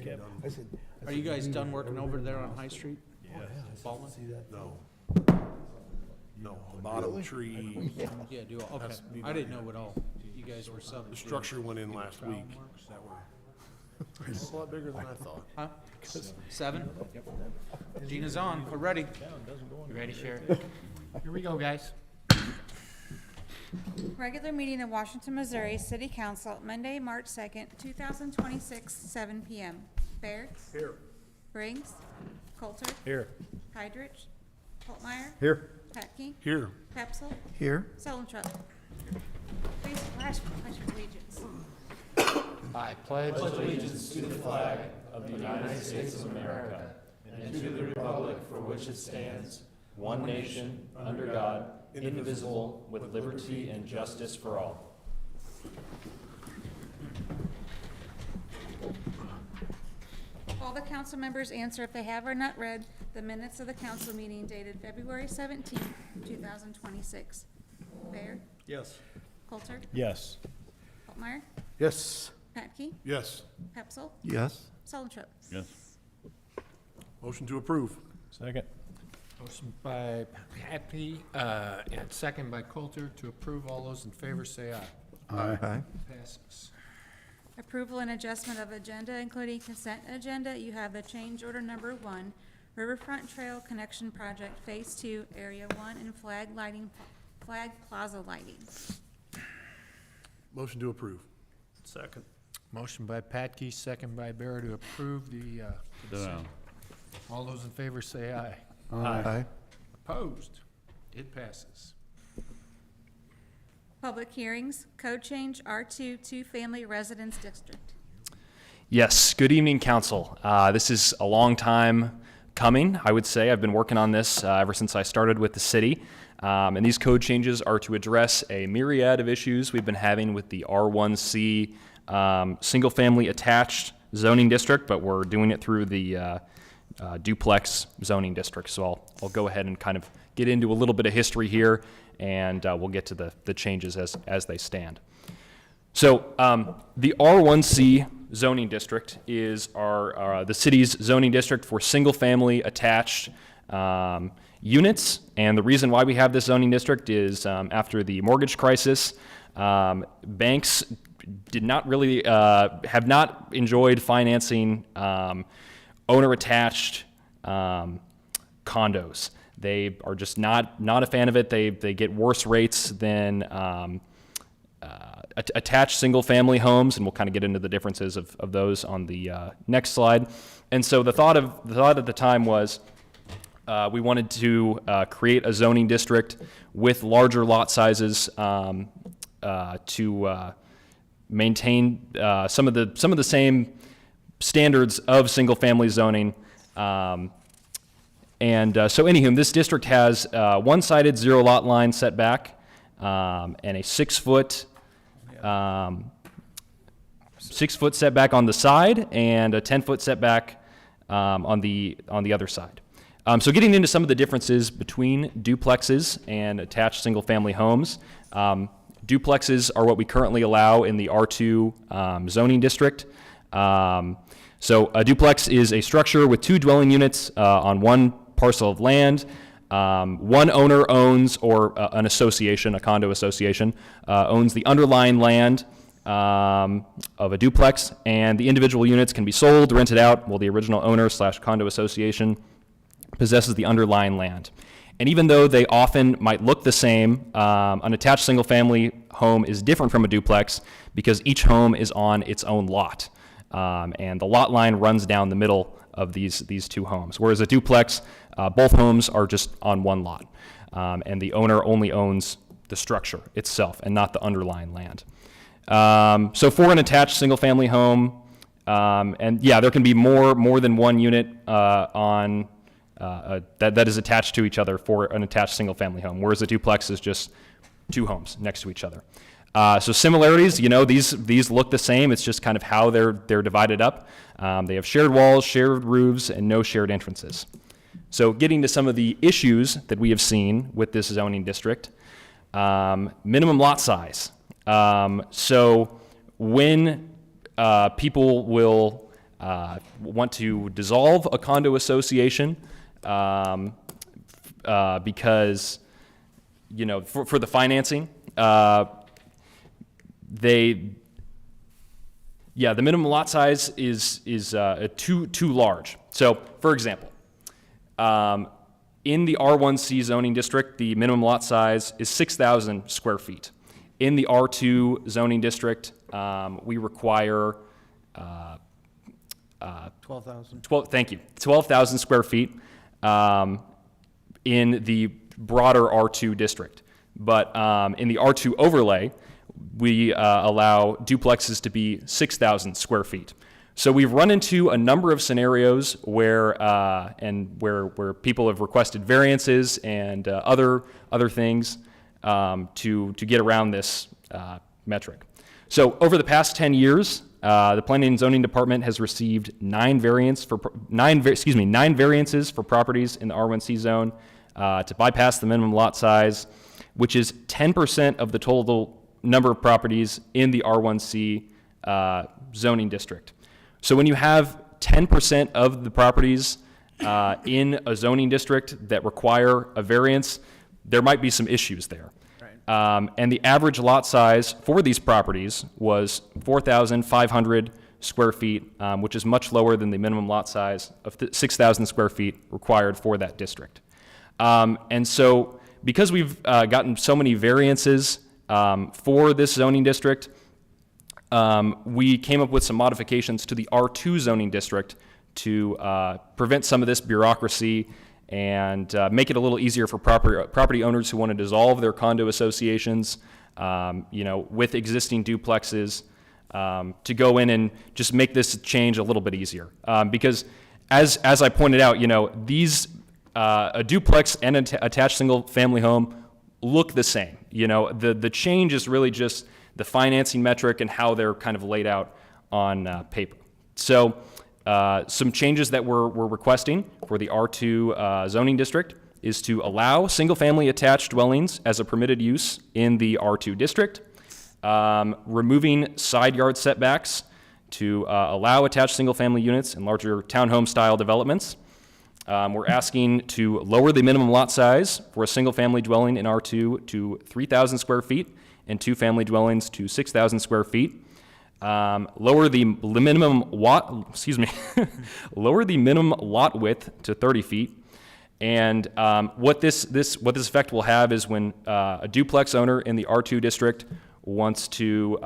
Kev. I said, Are you guys done working over there on High Street? Baldwin? see that? No. No, the bottom tree, Yeah, do, okay. Has to be I didn't done know what all you guys were subbing. the structure went in last week that were, it's a lot bigger than I thought. Huh? 7? Gina's on, we're ready. You ready, Sheriff? Here we go, guys. Regular meeting of Washington, Missouri City Council, Monday, March 2nd, 2026, 7 p.m. Bear? Here. Briggs? Coulter? Here. Hydrich? Holtmeyer? Here. Petke? Here. Pepsel? Here. Solentrop? Please flash pledge of allegiance. I pledge allegiance to the flag of the United States of America and to the republic for which it stands, one nation, under God, indivisible, with liberty and justice for all. All the council members answer if they have or not read the minutes of the council meeting dated February 17th, 2026. Bear? Yes. Coulter? Yes. Holtmeyer? Yes. Petke? Yes. Pepsel? Yes. Solentrop? Yes. Motion to approve. Second. Motion by Happy, and second by Coulter to approve. All those in favor say aye. Aye. Passes. Approval and adjustment of agenda, including consent agenda. You have the change order number 1, Riverfront Trail Connection Project Phase 2, Area 1, and flag plaza lighting. Motion to approve. Second. Motion by Patke, second by Bear to approve the, consent. All those in favor say aye. Aye. Opposed? It passes. Public hearings, code change R2 two-family residence district. Yes, good evening, council. This is a long time coming, I would say. I've been working on this ever since I started with the city. And these code changes are to address a myriad of issues we've been having with the R1C single-family attached zoning district, but we're doing it through the duplex zoning district. So I'll go ahead and kind of get into a little bit of history here, and we'll get to the changes as they stand. So the R1C zoning district is the city's zoning district for single-family attached units. And the reason why we have this zoning district is after the mortgage crisis, banks did not really have not enjoyed financing owner-attached condos. They are just not a fan of it. They get worse rates than attached single-family homes, and we'll kind of get into the differences of those on the next slide. And so the thought at the time was we wanted to create a zoning district with larger lot sizes to maintain some of the same standards of single-family zoning. So anywho, this district has one-sided zero lot line setback and a 6-foot setback on the side and a 10-foot setback on the other side. So getting into some of the differences between duplexes and attached single-family homes. Duplexes are what we currently allow in the R2 zoning district. So a duplex is a structure with 2 dwelling units on one parcel of land. One owner owns, or an association, a condo association, owns the underlying land of a duplex, and the individual units can be sold, rented out, while the original owner / condo association possesses the underlying land. And even though they often might look the same, an attached single-family home is different from a duplex because each home is on its own lot. And the lot line runs down the middle of these 2 homes. Whereas a duplex, both homes are just on one lot. And the owner only owns the structure itself and not the underlying land. So for an attached single-family home, and yeah, there can be more than one unit on that is attached to each other for an attached single-family home, whereas a duplex is just 2 homes next to each other. So similarities, these look the same. It's just kind of how they're divided up. They have shared walls, shared roofs, and no shared entrances. So getting to some of the issues that we have seen with this zoning district, minimum lot size. So when people will want to dissolve a condo association because, for the financing, the minimum lot size is too large. So, for example, in the R1C zoning district, the minimum lot size is 6,000 square feet. In the R2 zoning district, we require 12,000. 12,000 square feet in the broader R2 district. But in the R2 overlay, we allow duplexes to be 6,000 square feet. So we've run into a number of scenarios where people have requested variances and other things to get around this metric. So over the past 10 years, the Planning and Zoning Department has received 9 variances for properties in the R1C zone to bypass the minimum lot size, which is 10% of the total number of properties in the R1C zoning district. So when you have 10% of the properties in a zoning district that require a variance, there might be some issues there. And the average lot size for these properties was 4,500 square feet, which is much lower than the minimum lot size of 6,000 square feet required for that district. And so because we've gotten so many variances for this zoning district, we came up with some modifications to the R2 zoning district to prevent some of this bureaucracy and make it a little easier for property owners who want to dissolve their condo associations, with existing duplexes, to go in and just make this change a little bit easier. Because as I pointed out, these a duplex and an attached single-family home look the same. The change is really just the financing metric and how they're kind of laid out on paper. So some changes that we're requesting for the R2 zoning district is to allow single-family attached dwellings as a permitted use in the R2 district, removing side yard setbacks to allow attached single-family units in larger townhome-style developments. We're asking to lower the minimum lot size for a single-family dwelling in R2 to 3,000 square feet and two-family dwellings to 6,000 square feet. Lower the minimum lower the minimum lot width to 30 feet. And what this effect will have is when a duplex owner in the R2 district wants to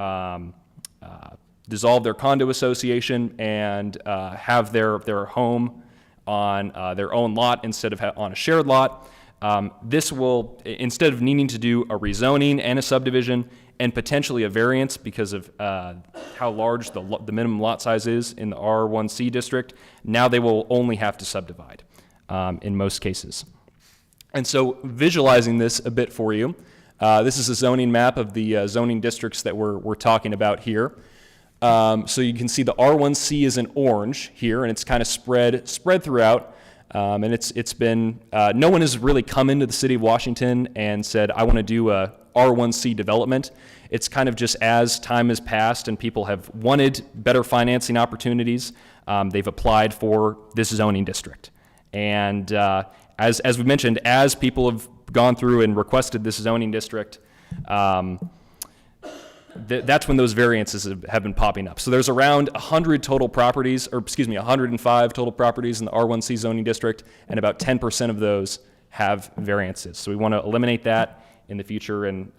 dissolve their condo association and have their home on their own lot instead of on a shared lot, this will, instead of needing to do a rezoning and a subdivision and potentially a variance because of how large the minimum lot size is in the R1C district, now they will only have to subdivide in most cases. And so visualizing this a bit for you, this is a zoning map of the zoning districts that we're talking about here. So you can see the R1C is in orange here, and it's kind of spread throughout. And it's been, no one has really come into the city of Washington and said, I want to do a R1C development. It's kind of just as time has passed and people have wanted better financing opportunities, they've applied for this zoning district. And as we mentioned, as people have gone through and requested this zoning district, that's when those variances have been popping up. So there's around 105 total properties in the R1C zoning district, and about 10% of those have variances. So we want to eliminate that in the future and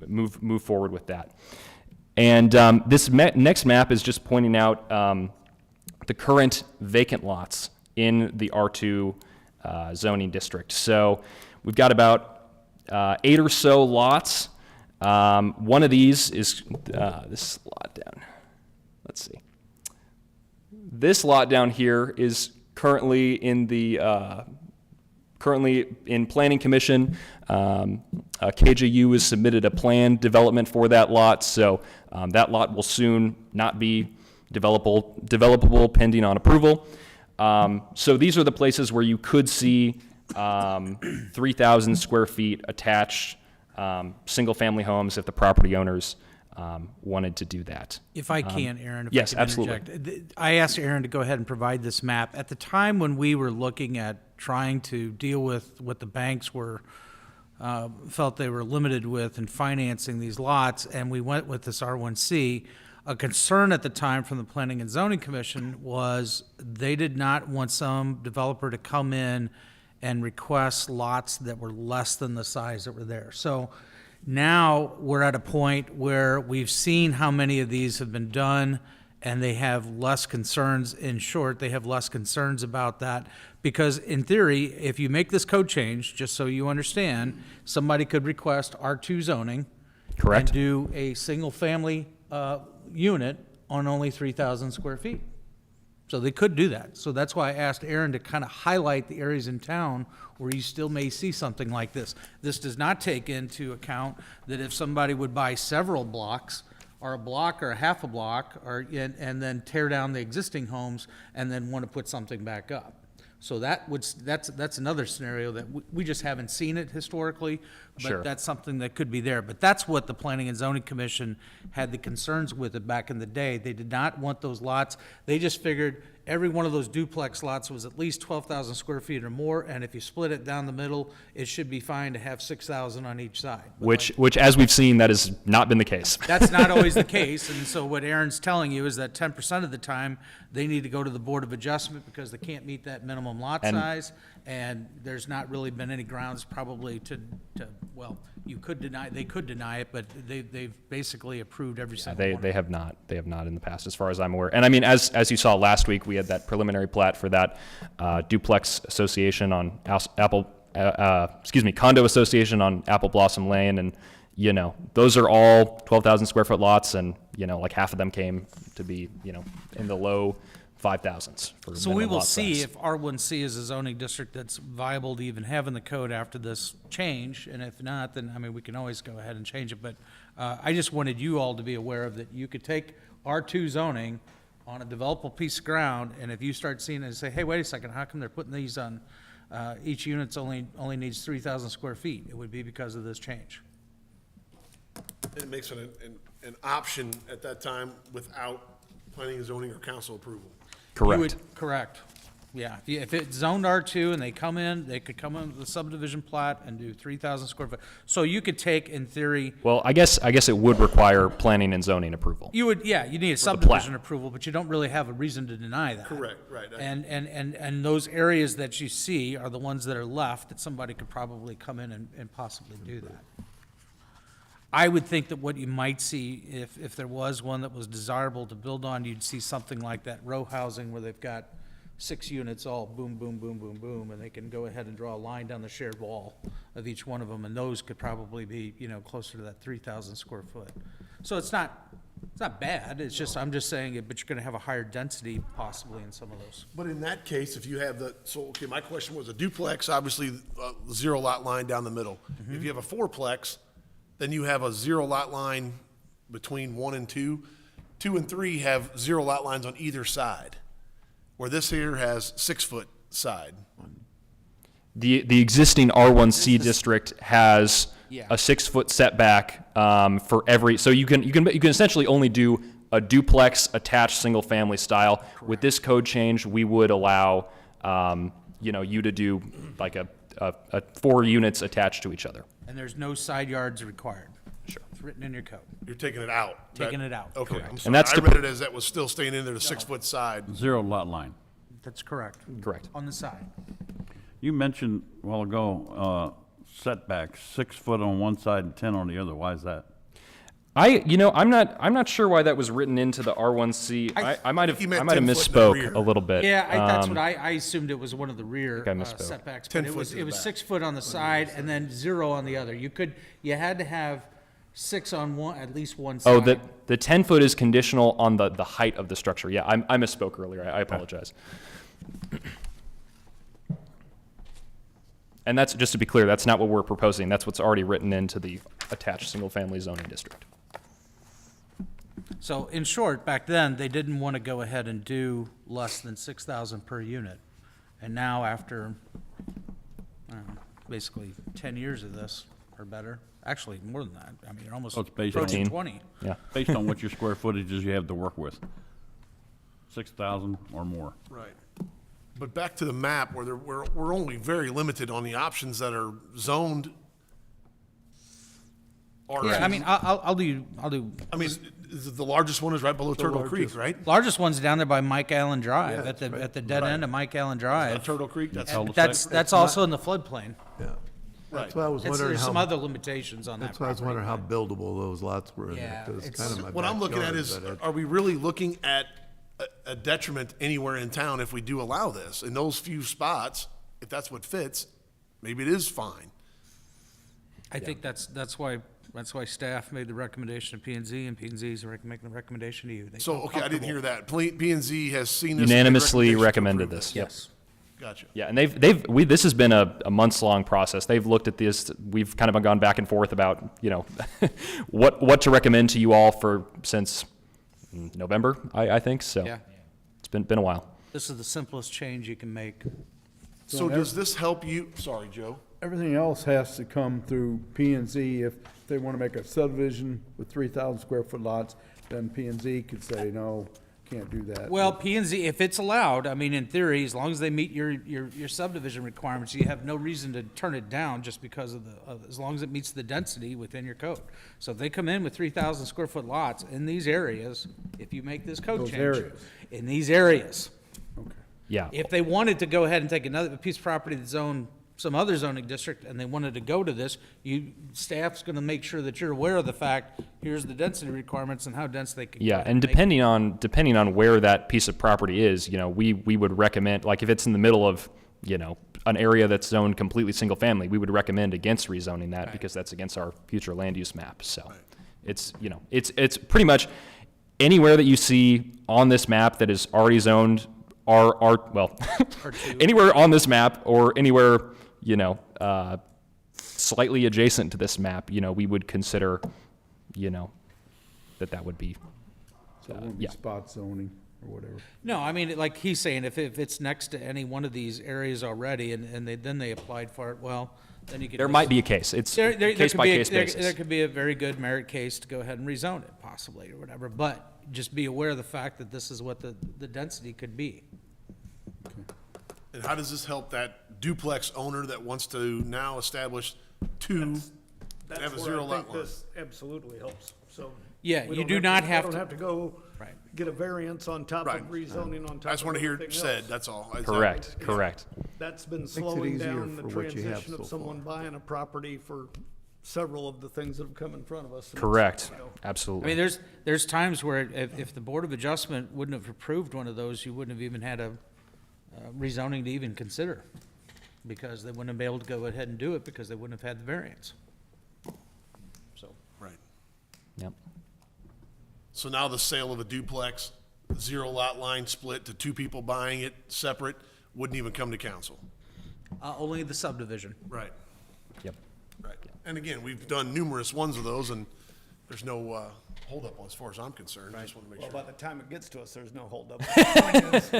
move forward with that. And this next map is just pointing out the current vacant lots in the R2 zoning district. So we've got about 8 or so lots. One of these is this lot down. Let's see. This lot down here is currently in Planning Commission. KJU has submitted a planned development for that lot, so that lot will soon not be developable pending on approval. So these are the places where you could see 3,000 square feet attached single-family homes if the property owners wanted to do that. If I can, Aaron, if yes, I can absolutely. interject. I asked Aaron to go ahead and provide this map. At the time when we were looking at trying to deal with what the banks were, felt they were limited with in financing these lots, and we went with this R1C, a concern at the time from the Planning and Zoning Commission was they did not want some developer to come in and request lots that were less than the size that were there. So now we're at a point where we've seen how many of these have been done, and they have less concerns. In short, they have less concerns about that, because in theory, if you make this code change, just so you understand, somebody could request R2 zoning. Correct. And do a single-family unit on only 3,000 square feet. So they could do that. So that's why I asked Aaron to kind of highlight the areas in town where you still may see something like this. This does not take into account that if somebody would buy several blocks, or a block or a half a block, or, and then tear down the existing homes and then want to put something back up. So that's another scenario that we just haven't seen it historically, Sure. but that's something that could be there. But that's what the Planning and Zoning Commission had the concerns with it back in the day. They did not want those lots. They just figured every one of those duplex lots was at least 12,000 square feet or more, and if you split it down the middle, it should be fine to have 6,000 on each side. But Which, as we've seen, that has not been the case. that's not always the case, and so what Aaron's telling you is that 10% of the time, they need to go to the Board of Adjustment because they can't meet that minimum lot And- size, and there's not really been any grounds probably well, you could deny, they could deny it, but they've basically approved every single They, one. they have not. They have not in the past, as far as I'm aware. And I mean, as you saw last week, we had that preliminary plat for that duplex association on condo association on Apple Blossom Lane, and you know, those are all 12,000 square foot lots, and you know, like half of them came to be, you know, in the low 5,000s for So we minimum will lot see size. if R1C is a zoning district that's viable to even have in the code after this change, and if not, then, I mean, we can always go ahead and change it, but I just wanted you all to be aware of that you could take R2 zoning on a developable piece of ground, and if you start seeing it and say, hey, wait a second, how come they're putting these on, each unit's only needs 3,000 square feet? It would be because of this change. It makes it an option at that time without planning and zoning or council approval. You Correct. would- Correct. Yeah, if it's zoned R2 and they come in, they could come in with a subdivision plat and do 3,000 square foot. So you could take, in theory, Well, I guess it would require planning and zoning approval. you would, yeah, you need a plat. subdivision approval, but you don't really have a reason to deny that. Correct, right. And those areas that you see are the ones that are left that somebody could probably come in and possibly do that. I would think that what you might see, if there was one that was desirable to build on, you'd see something like that row housing where they've got 6 units all boom, boom, boom, boom, boom, and they can go ahead and draw a line down the shared wall of each one of them, and those could probably be, you know, closer to that 3,000 square foot. So it's not bad, it's just, I'm just saying it, but you're gonna have a higher density possibly in some of those. But in that case, if you have okay, my question was a duplex, obviously, zero lot line down the middle. If you have a fourplex, then you have a zero lot line between 1 and 2. 2 and 3 have zero lot lines on either side, where this here has 6-foot side. The existing R1C district has Yeah. a 6-foot setback for every, so you can essentially only do a duplex attached single family style. With this code change, we would allow you to do like a 4 units attached to each other. And there's no side yards required. Sure. It's written in your code. You're taking it out. Taking it out, Okay, correct. I'm sorry. And that's I to read pr- it as that was still staying in there, the 6-foot side. Zero lot line. That's correct. Correct. On the side. You mentioned a while ago setbacks, 6 foot on one side and 10 on the other. Why is that? I'm not sure why that was written into the R1C. I might have he meant 10 I might have foot in the misspoke rear. a little bit. Yeah, that's what I assumed it was one of the rear I misspoke. setbacks. 10 But it foot was, to the it was back. 6 foot on the side and then 0 on the other. You had to have 6 on one, at least one side. Oh, the 10 foot is conditional on the height of the structure. Yeah, I misspoke earlier. I apologize. And that's, just to be clear, that's not what we're proposing. That's what's already written into the attached single-family zoning district. So in short, back then, they didn't want to go ahead and do less than 6,000 per unit. And now after, I don't know, basically 10 years of this, or better. Actually, more than that. I mean, you're almost So it's based on- approaching 15. 20. Yeah. Based on what your square footages you have to work with. 6,000 or more. Right. But back to the map, where we're only very limited on the options that are zoned. Yeah, I mean, I'll do, I mean, the largest one is right below Turtle Creek, right? largest one's down there by Mike Allen Drive, at the dead end of Mike Allen Drive. Turtle Creek, that's, Cul-de-sac. That's also in the floodplain. Yeah. right. That's why I was It's, wondering there's some how, other limitations on that that's why I was property. wondering how buildable those lots were in Yeah, there, 'cause it's it's- kind of my What I'm looking at backyard, is, but are we really looking at a detriment anywhere in town if we do allow this? In those few spots, if that's what fits, maybe it is fine. I think that's why staff made the recommendation to P and Z, and P and Z's making the recommendation to you. They So, feel okay, I didn't hear comfortable. that. P and Z has seen this. and made Unanimously recommendations to recommended approve this. Yes. Gotcha. Yeah, and this has been a months-long process. They've looked at this. We've kind of gone back and forth about, what to recommend to you all since November, I think. So Yeah, it's been a while. this is the simplest change you can make. So does this help you? Sorry, Joe. Everything else has to come through P and Z. If they want to make a subdivision with 3,000 square foot lots, then P and Z could say, no, can't do that. Well, P and Z, if it's allowed, I mean, in theory, as long as they meet your subdivision requirements, you have no reason to turn it down just because as long as it meets the density within your code. So if they come in with 3,000 square foot lots in these areas, if you make this code Those change. areas. In these areas. Yeah. If they wanted to go ahead and take another piece of property that's zoned some other zoning district and they wanted to go to this, staff's gonna make sure that you're aware of the fact, here's the density requirements and how dense they can. go Yeah, ahead and make it. depending on where that piece of property is, we would recommend, like if it's in the middle of, an area that's zoned completely single family, we would recommend against rezoning that because that's against our future land use map. So it's, it's pretty much anywhere that you see on this map that is already zoned anywhere on this map or anywhere, slightly adjacent to this map, we would consider, that would be, So it won't be yeah. spot zoning or whatever. No, I mean, like he's saying, if it's next to any one of these areas already and then they applied for it, well, then you could. there might be a case. It's There case could by be a- case there- basis. There could be a very good merit case to go ahead and rezone it possibly or whatever, but just be aware of the fact that this is what the density could be. And how does this help that duplex owner that wants to now establish two that have a That's zero where I lot think line? this absolutely helps, so. Yeah, we you don't do not have I to- don't have to go Right. get a variance on top Right. of rezoning on top of I just want to hear it everything said, else. that's all. Is that- Correct, correct. That's been it slowing easier down the for what you have transition so of someone buying a property for several of the things that have come in front of us. Correct. You know, I Absolutely. mean, there's times where if the Board of Adjustment wouldn't have approved one of those, you wouldn't have even had a rezoning to even consider. Because they wouldn't have been able to go ahead and do it because they wouldn't have had the variance. So. Right. Yep. So now the sale of a duplex, zero lot line split to two people buying it separate, wouldn't even come to council. Only the subdivision. Right, Yep. right. And again, we've done numerous ones of those, and there's no holdup as far as I'm concerned. Just want to make Well, sure. by the time it gets to us, there's no holdup. The point is,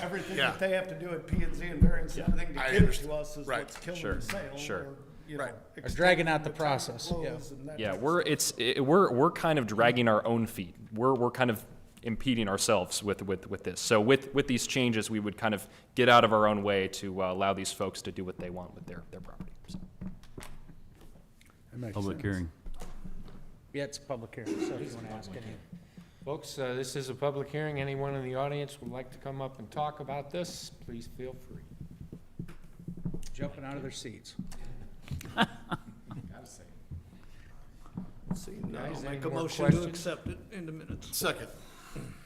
everything Yeah. that they have to do at P and Z and variance and everything to I get it understand. to us is Right. what's killing Sure, the sale. sure. or, you Right. know, Or dragging out extending the time to process, yeah. close and that Yeah, type of we're kind of dragging our own feet. We're kind of impeding ourselves with this. So with these changes, we would kind of get out of our own way to allow these folks to do what they want with their property. So. That makes Public sense. hearing. Yeah, it's a public hearing, so he's gonna ask any. Folks, this is a public hearing. Anyone in the audience would like to come up and talk about this, please feel free. Jumping out of their seats. Seeing none, Guys, I'll any make a more motion to questions? accept it in the minutes. Second.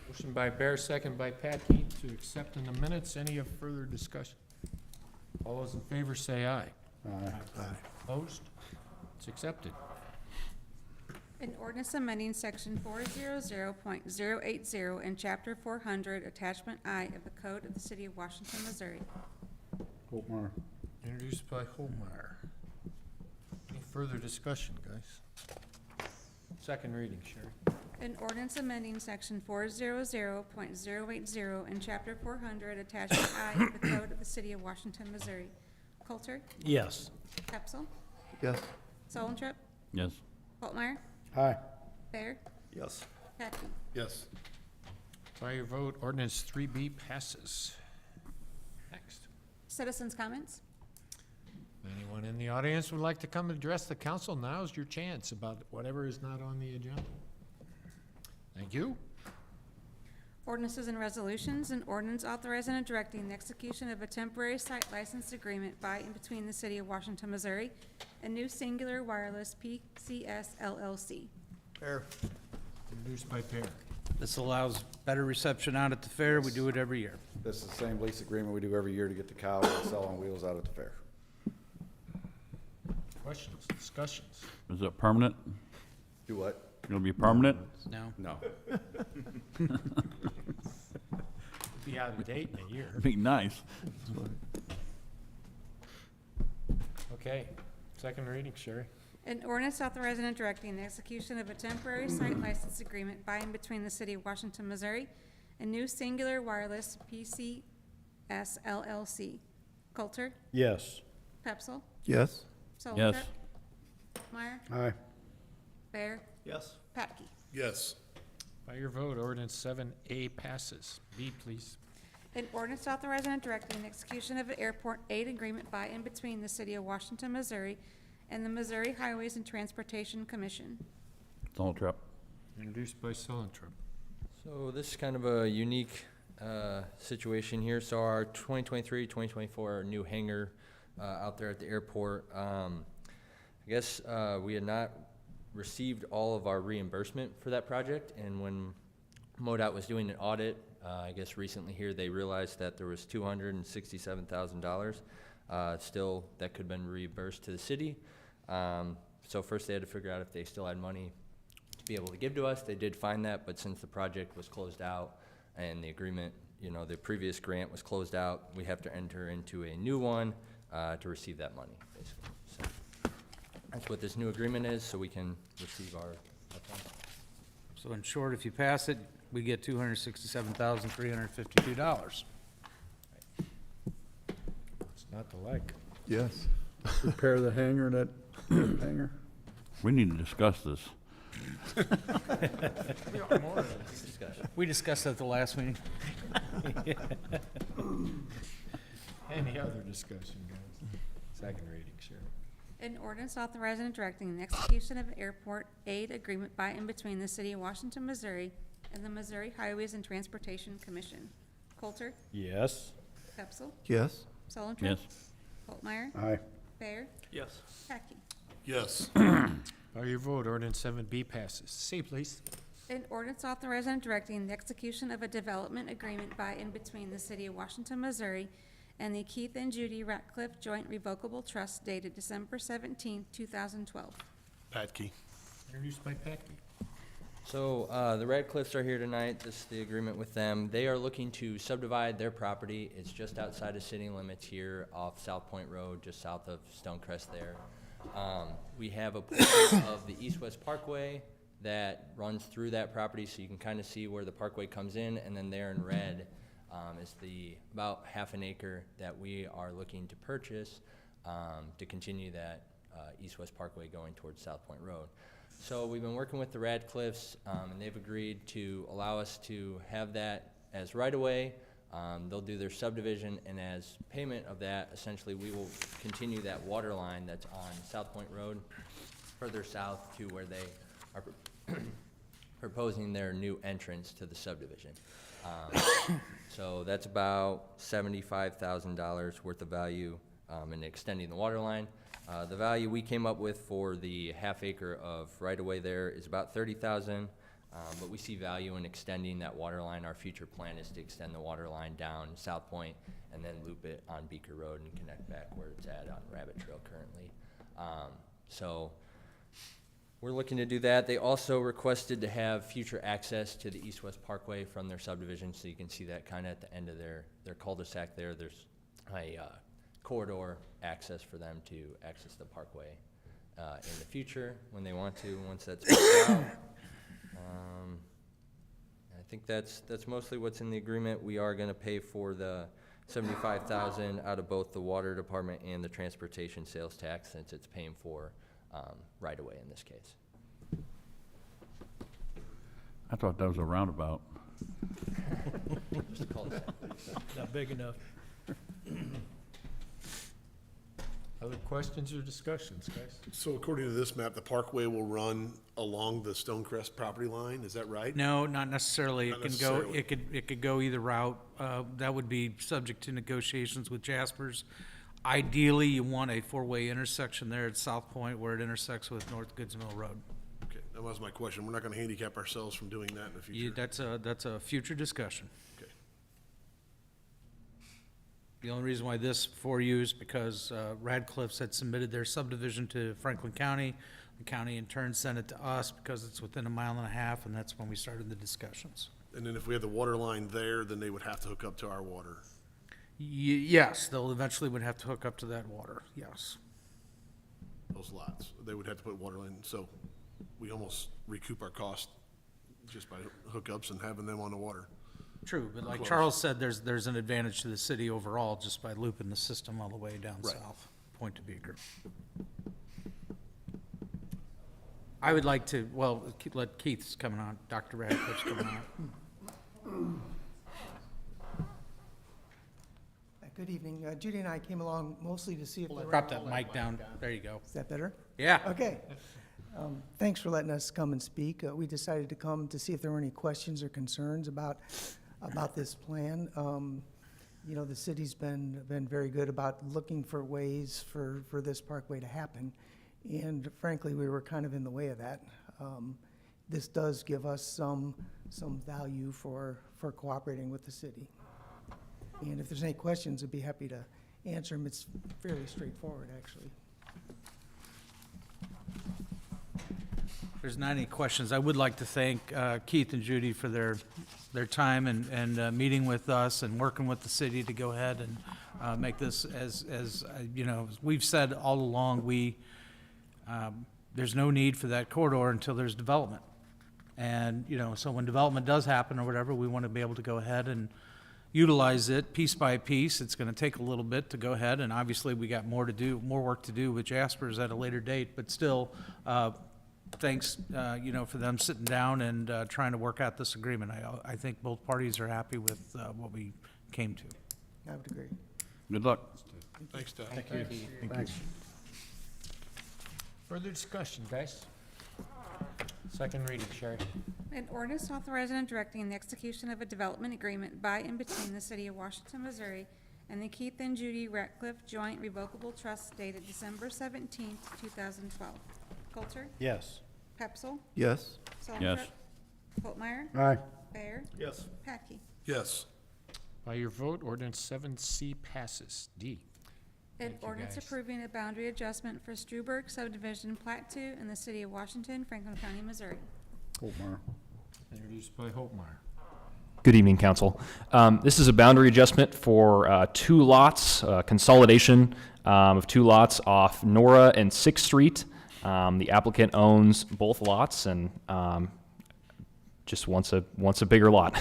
Motion by Bear, second by Pat Heath to accept in the minutes. Any further discussion? All those in favor say aye. Opposed? It's accepted. An ordinance amending section 400.080 in chapter 400, attachment I of the Code of the City of Washington, Missouri. Holtmar. Introduced by Holmeyer. Any further discussion, guys? Second reading, Sherry. An ordinance amending section 400.080 in chapter 400, attachment I of the Code of the City of Washington, Missouri. Coulter? Yes. Capsule? Yes, Solentrip, Yes. Altmeyer, Aye. Bear, Yes. Petke. Yes. By your vote, ordinance 3B passes. Next. Citizens' comments? Anyone in the audience would like to come address the council? Now's your chance about whatever is not on the agenda. Thank you. Ordinances and resolutions, an ordinance authorizing and directing the execution of a temporary site license agreement by and between the city of Washington, Missouri, and New Singular Wireless PCS LLC. Fair. Introduced by Pear. This allows better reception out at the fair. We do it every year. This is the same lease agreement we do every year to get the cows and sell on wheels out at the fair. Questions, discussions? Is it permanent? Do what? It'll be permanent? No? No. Be out of date in a year. Be nice. Okay, second reading, Sherry. An ordinance authorizing and directing the execution of a temporary site license agreement by and between the city of Washington, Missouri, and New Singular Wireless PCS LLC. Coulter, Yes. Pepsel, Yes. Solentrip. Yes. Meyer, Aye. Bear, Yes. Petke. Yes. By your vote, ordinance 7A passes. B, please. An ordinance authorizing and directing the execution of an airport aid agreement by and between the city of Washington, Missouri, and the Missouri Highways and Transportation Commission. Solentrip. Introduced by Solentrip. So this is kind of a unique situation here. So our 2023, 2024 new hangar out there at the airport, I guess we had not received all of our reimbursement for that project, and when MoDOT was doing an audit, I guess recently here, they realized that there was $267,000 still that could have been reimbursed to the city. So first they had to figure out if they still had money to be able to give to us. They did find that, but since the project was closed out and the agreement, you know, the previous grant was closed out, we have to enter into a new one to receive that money, basically. So that's what this new agreement is, so we can receive our funds. So in short, if you pass it, we get $267,352. It's not to like. Yes. Repair the hangar, that hangar. We need to discuss this. Discussion. We discussed that at the last meeting. Any other discussion, guys? Second reading, Sherry. An ordinance authorizing and directing the execution of an airport aid agreement by and between the city of Washington, Missouri, and the Missouri Highways and Transportation Commission. Coulter, Yes. Pepsel, Yes. Solentrip. Yes. Altmeyer, Aye. Bear, Yes. Petke. Yes. By your vote, ordinance 7B passes. C, please. An ordinance authorizing and directing the execution of a development agreement by and between the city of Washington, Missouri, and the Keith and Judy Ratcliffe Joint Revocable Trust dated December 17, 2012. Pat Key. Introduced by Petke. So, the Radcliffes are here tonight. This is the agreement with them. They are looking to subdivide their property. It's just outside of city limits here off South Point Road, just south of Stonecrest there. We have a portion of the East-West Parkway that runs through that property, so you can kind of see where the parkway comes in, and then there in red is the about half an acre that we are looking to purchase to continue that East-West Parkway going towards South Point Road. So we've been working with the Radcliffes, and they've agreed to allow us to have that as right-of-way. They'll do their subdivision, and as payment of that, essentially, we will continue that water line that's on South Point Road further south to where they are proposing their new entrance to the subdivision. So that's about $75,000 worth of value in extending the water line. The value we came up with for the half acre of right-of-way there is about $30,000, but we see value in extending that water line. Our future plan is to extend the water line down South Point and then loop it on Beaker Road and connect back where it's at on Rabbit Trail currently. So we're looking to do that. They also requested to have future access to the East-West Parkway from their subdivision, so you can see that kind of at the end of their cul-de-sac there. There's a corridor access for them to access the parkway in the future when they want to, once that's built out. I think that's mostly what's in the agreement. We are gonna pay for the $75,000 out of both the water department and the transportation sales tax, since it's paying for right away in this case. I thought that was a roundabout. Just a cul-de-sac. Not big enough. Other questions or discussions, guys? So according to this map, the parkway will run along the Stonecrest property line, is that right? No, not necessarily. Not It can go, necessarily. it could go either route. That would be subject to negotiations with Jaspers. Ideally, you want a four-way intersection there at South Point where it intersects with North Goods Mill Road. Okay, that was my question. We're not gonna handicap ourselves from doing that in the future. That's a future discussion. Okay. The only reason why this for you is because Radcliffe's had submitted their subdivision to Franklin County. The county in turn sent it to us because it's within 1.5 miles, and that's when we started the discussions. And then if we had the water line there, then they would have to hook up to our water. Yes, they'll eventually would have to hook up to that water, yes. Those lots, they would have to put water line, so we almost recoup our cost just by hookups and having them on the water. True, but like Close. Charles said, there's an advantage to the city overall just by looping the system all the way down Right. south, Point to Beaker. I would like to, well, let Keith's coming on, Dr. Radcliffe's coming on. Good evening. Judy and I came along mostly to see if there Drop that mic down, there you go. Is that better? Yeah. Okay. Thanks for letting us come and speak. We decided to come to see if there were any questions or concerns about this plan. You know, the city's been very good about looking for ways for this parkway to happen. And frankly, we were kind of in the way of that. This does give us some value for cooperating with the city. And if there's any questions, I'd be happy to answer them. It's fairly straightforward, actually. If there's not any questions, I would like to thank Keith and Judy for their time and meeting with us and working with the city to go ahead and make this as you know, as we've said all along, there's no need for that corridor until there's development. And, you know, so when development does happen or whatever, we want to be able to go ahead and utilize it piece by piece. It's going to take a little bit to go ahead, and obviously we got more work to do with Jaspers at a later date, but still, thanks, you know, for them sitting down and trying to work out this agreement. I think both parties are happy with what we came to. I would agree. Good luck. Thanks, Doug. Thank you. Further discussion, guys? Second reading, Sherry. An ordinance authorizing and directing the execution of a development agreement by and between the city of Washington, Missouri and the Keith and Judy Ratcliffe Joint Revocable Trust dated December 17th, 2012. Coulter? Yes. Pepsel? Yes. Soltrop? Yes. Holtmeyer? Aye. Bear? Yes. Patke? Yes. By your vote, ordinance 7C passes. D. An Thank you, ordinance guys. approving a boundary adjustment for Struberg subdivision Plat 2 in the city of Washington, Franklin County, Missouri. Holtmeyer. Introduced by Holtmeyer. Good evening, council. This is a boundary adjustment for 2 lots, consolidation of 2 lots off Nora and 6th Street. The applicant owns both lots and just wants a bigger lot.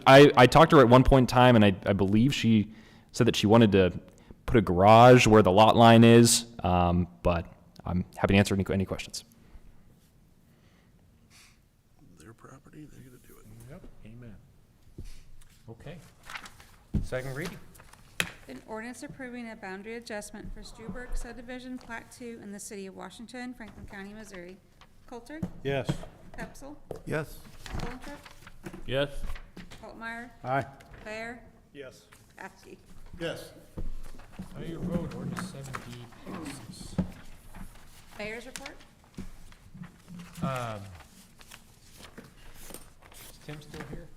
I talked to her at one point in time, and I believe she said that she wanted to put a garage where the lot line is, but I'm happy to answer any questions. Their property, they're gonna do it. Yep, amen. Okay. Second reading. An ordinance approving a boundary adjustment for Struberg subdivision Plat 2 in the city of Washington, Franklin County, Missouri. Coulter? Yes. Pepsel? Yes. Soltrop? Yes. Holtmeyer? Aye. Bear? Yes. Patke? Yes. By your vote, ordinance 7D passes. Mayor's report? Is Tim still here?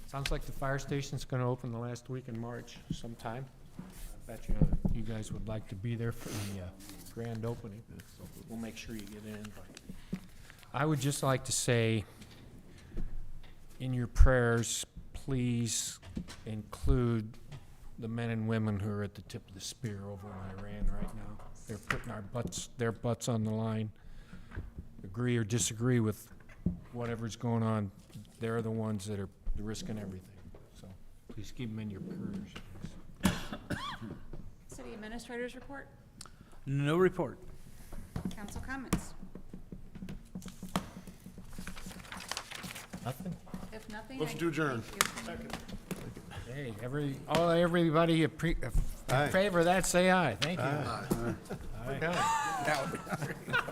Sounds like the fire station's gonna open the last week in March sometime. I bet you guys would like to be there for the grand opening, so we'll make sure you get an invite. I would just like to say, in your prayers, please include the men and women who are at the tip of the spear over in Iran right now. They're putting their butts on the line. Agree or disagree with whatever's going on, they're the ones that are risking everything. So please keep them in your prayers. City administrator's report? No report. council comments? Nothing? If nothing, Motion to adjourn. thank you. Hey, everybody in favor of that, say aye. Thank you. We're done.